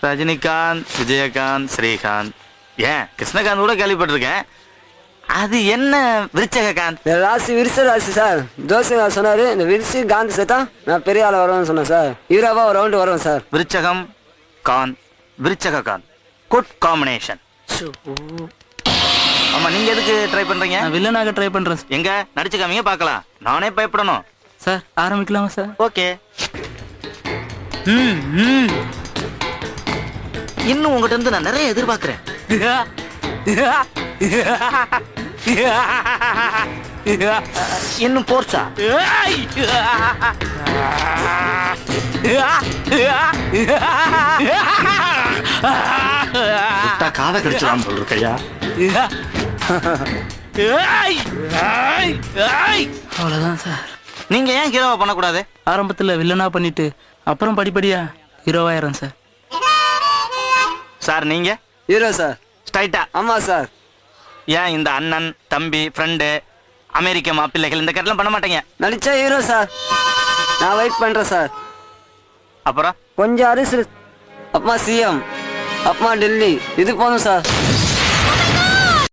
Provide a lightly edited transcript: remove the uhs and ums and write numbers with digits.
ரஜினிகாந்த், விஜயகாந்த், ஸ்ரீகாந்த், ஏன் கிருஷ்ணகாந்த் கூட கேள்விப்பட்டிருக்கேன். அது என்ன விருச்சகாந்த்? ராசி விரிச ராசி சார். ஜோசியர் சொன்னாரு இந்த விரிசி காந்தி சேர்த்தா நான் பெரிய ஆள் வருவேன்னு சொன்னேன் சார். ஹீரோவா ஒரு ரவுண்டு வருவேன் சார். விருச்சகம் காந்த், விருச்சகாந்த், குட் காம்பினேஷன். ஆமா, நீங்க எதுக்கு ட்ரை பண்றீங்க? வில்லனாக ட்ரை பண்றேன். எங்க நடிச்சு காமிங்க பார்க்கலாம். நானே பயப்படணும் சார். ஆரம்பிக்கலாமா சார்? ஓகே. இன்னும் உங்ககிட்ட இருந்து நான் நிறைய எதிர்பார்க்கிறேன். இன்னும் போர்ச்சா? காதை கடிச்சுதான் சொல்றியா? அவ்வளவுதான் சார். நீங்க ஏன் ஹீரோவா பண்ணக்கூடாது? ஆரம்பத்துல வில்லனா பண்ணிட்டு அப்புறம் படிப்படியா ஹீரோவாயிரம் சார். சார் நீங்க ஹீரோ சார். ஸ்ட்ரைட்டா? ஆமா சார். ஏன் இந்த அண்ணன் தம்பி ஃப்ரெண்டு அமெரிக்க மாப்பிள்ளைகள் இந்த கட்டெல்லாம் பண்ண மாட்டேங்க? நடிச்சா ஹீரோ சார். நான் வெயிட் பண்றேன் சார். அப்புறம் கொஞ்சம் அரிசி. அப்பா சிஎம், அப்பா டெல்லி, இது போதும் சார்.